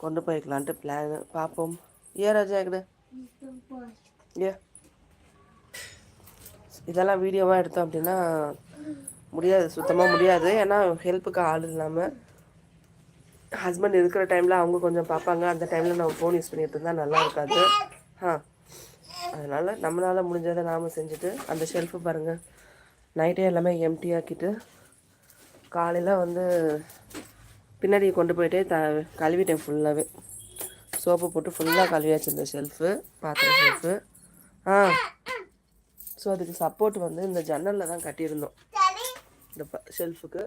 கொண்டு போய்க்கலான்ட்டு பிளான் பார்ப்போம். ராஜா எங்கடு ஏ இதெல்லாம் வீடியோவாக எடுத்தோம் அப்படின்னா முடியாது, சுத்தமாக முடியாது. ஏன்னா ஹெல்ப்புக்கு ஆள் இல்லாமல் ஹஸ்பண்ட் இருக்கிற டைமில் அவங்க கொஞ்சம் பார்ப்பாங்க. அந்த டைமில் நம்ம ஃபோன் யூஸ் பண்ணிகிட்டு இருந்தால் நல்லா இருக்காது. அதனால் நம்மளால் முடிஞ்சதை நாம் செஞ்சுட்டு அந்த ஷெல்ஃபு பாருங்கள் நைட்டே எல்லாமே எம்டி ஆக்கிட்டு காலையில் வந்து பின்னாடி கொண்டு போயிட்டே கழுவிட்டேன் ஃபுல்லாகவே. சோப்பு போட்டு ஃபுல்லாக கழுவியாச்சு இந்த ஷெல்ஃபு, பாத்திரம் ஷெல்ஃபு. ஸோ அதுக்கு சப்போர்ட் வந்து இந்த ஜன்னலில் தான் கட்டியிருந்தோம் இந்த ஷெல்ஃபுக்கு.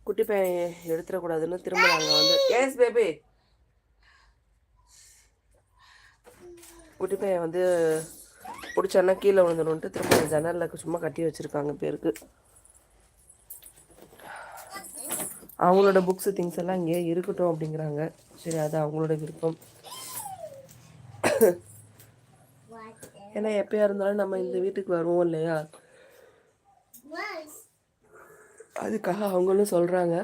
குட்டி பையன் எடுத்துடக்கூடாதுன்னு திரும்ப நாங்கள் வந்து ஏஸ் பேபி குட்டி பையன் வந்து பிடிச்சோன்னா கீழே விழுந்துடும்ட்டு திரும்ப அந்த ஜன்னலில் சும்மா கட்டி வச்சுருக்காங்க பேருக்கு. அவங்களோட புக்ஸு திங்ஸ் எல்லாம் இங்கே இருக்கட்டும் அப்படிங்கிறாங்க. சரி, அது அவங்களோட விருப்பம். ஏன்னா எப்பயா இருந்தாலும் நம்ம இந்த வீட்டுக்கு வருவோம் இல்லையா, அதுக்காக அவங்களும் சொல்கிறாங்க.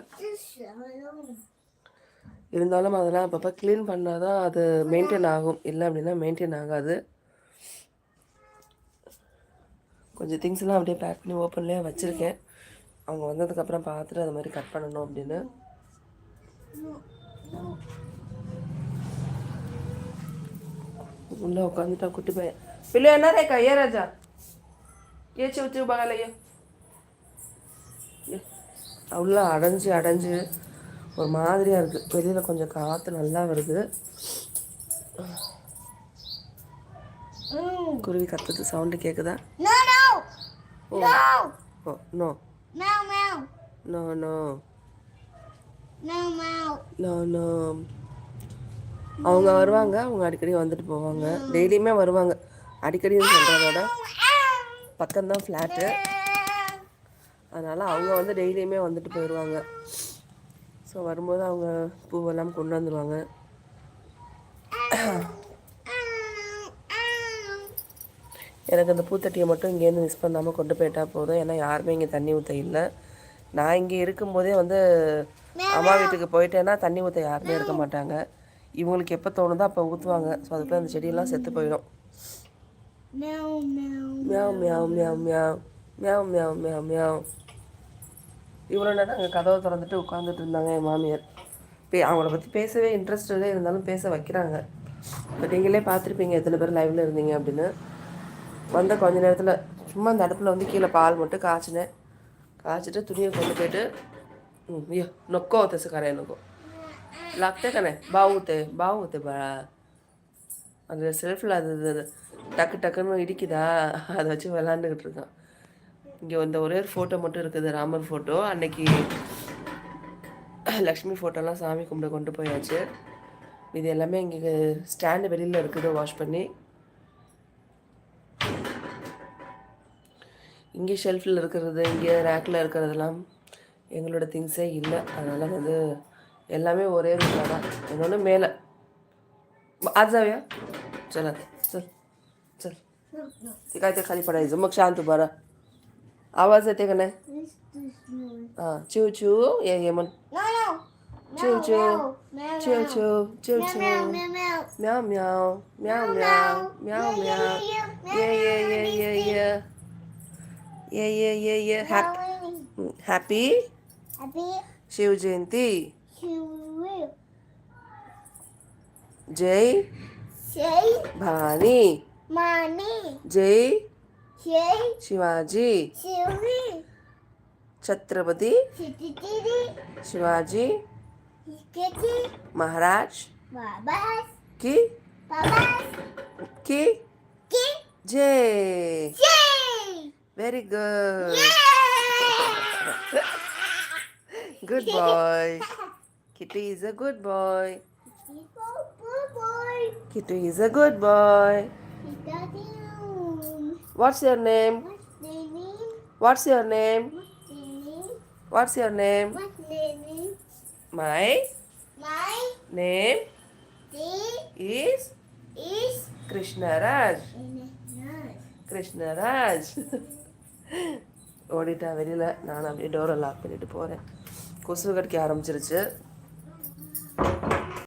இருந்தாலும் அதெல்லாம் அப்பப்போ க்ளீன் பண்ணால் தான் அது மெயின்டைன் ஆகும், இல்லை அப்படின்னா மெயின்டைன் ஆகாது. கொஞ்சம் திங்ஸ்லாம் அப்படியே பேக் பண்ணி ஓப்பன்லேயே வச்சுருக்கேன். அவங்க வந்ததுக்கப்புறம் பார்த்துட்டு அது மாதிரி கட் பண்ணணும் அப்படின்னு. உள்ளே உட்காந்துட்டா குட்டி பையன். பிள்ளை என்ன ரேக்கா ஏ ராஜா ஏச்சு வச்சு பகலையே அவ்வளோ அடைஞ்சு ஒரு மாதிரியாக இருக்குது. வெளியில் கொஞ்சம் காற்று நல்லா வருது. குருவி கத்துறது சவுண்டு கேட்குதா? Oh no no no no no. அவங்க வருவாங்க, அவங்க அடிக்கடி வந்துட்டு போவாங்க. டெய்லியுமே வருவாங்க. அடிக்கடின்னு சொல்கிறதோட பக்கம்தான் ஃப்ளாட்டு, அதனால் அவங்க வந்து டெய்லியுமே வந்துட்டு போயிடுவாங்க. ஸோ வரும்போது அவங்க பூவெல்லாம் கொண்டு வந்துடுவாங்க. எனக்கு அந்த பூத்தட்டியை மட்டும் இங்கேருந்து மிஸ் பண்ணாமல் கொண்டு போயிட்டா போதும். ஏன்னா யாருமே இங்கே தண்ணி ஊற்ற இல்லை. நான் இங்கே இருக்கும்போதே வந்து அம்மா வீட்டுக்கு போயிட்டேன்னா தண்ணி ஊற்ற யாருமே இருக்க மாட்டாங்க. இவங்களுக்கு எப்போ தோணுதோ அப்போ ஊற்றுவாங்க. ஸோ அதுக்குள்ளே அந்த செடியெல்லாம் செத்து போயிடும். Meow meow meow meow meow meow meow meow. இவ்வளோ நேரம் அங்கே கதவை திறந்துட்டு உட்காந்துட்டு இருந்தாங்க என் மாமியார். அவங்கள பற்றி பேசவே இன்ட்ரெஸ்டடே இருந்தாலும் பேச வைக்கிறாங்க. இப்போ நீங்களே பார்த்துருப்பீங்க எத்தனை பேர் லைவில் இருந்தீங்க அப்படின்னு. வந்த கொஞ்ச நேரத்தில் சும்மா அந்த அடுப்பில் வந்து கீழே பால் மட்டும் காய்ச்சிட்டு துணியை கொண்டு போயிட்டு ஐயோ நொக்கோ தசு கரை நொக்கோ லாக்தே கண்ணே பாவுத்தே பா அந்த செல்ஃபில் அது டக்குன்னு இடிக்குதா, அதை வச்சு விளாண்டுக்கிட்டு இருக்கான். இங்கே இந்த ஒரே ஒரு ஃபோட்டோ மட்டும் இருக்குது, ராமர் ஃபோட்டோ. அன்னைக்கு லக்ஷ்மி ஃபோட்டோலாம் சாமி கும்பிட கொண்டு போயாச்சு. இது எல்லாமே இங்கே ஸ்டாண்டு வெளியில் இருக்குது வாஷ் பண்ணி. இங்கே ஷெல்ஃபில் இருக்கிறது, இங்கே ரேக்கில் இருக்கிறதெல்லாம் எங்களோட திங்ஸே இல்லை. அதனால் வந்து எல்லாமே ஒரே ரூமில் தான். இன்னொன்று மேலே ஆஜாவியா चल चल चल ते काय ते खाली पडायचं. मग शांत उभा राहा. आवाज येते का नाही? हां चिव चिव ये म्हण. चिव चिव चिव चिव चिव चिव म्याव म्याव म्याव म्याव म्याव म्याव ये ये ये ये ये ये ये ये ये हॅपी शिवजयंती. जय भवानी जय शिवाजी छत्रपती शिवाजी महाराज की जय. Very good. Good boy. Kitty is a good boy. Kitty is a good boy. What's your name? What's your name? What's your name? My name is Krishnaraj. Krishnaraj. ஓடிட்டா வெளியில். நான் அப்படியே டோரை லாக் பண்ணிட்டு போகிறேன். கொசு கடிக்க ஆரம்பிச்சிருச்சு.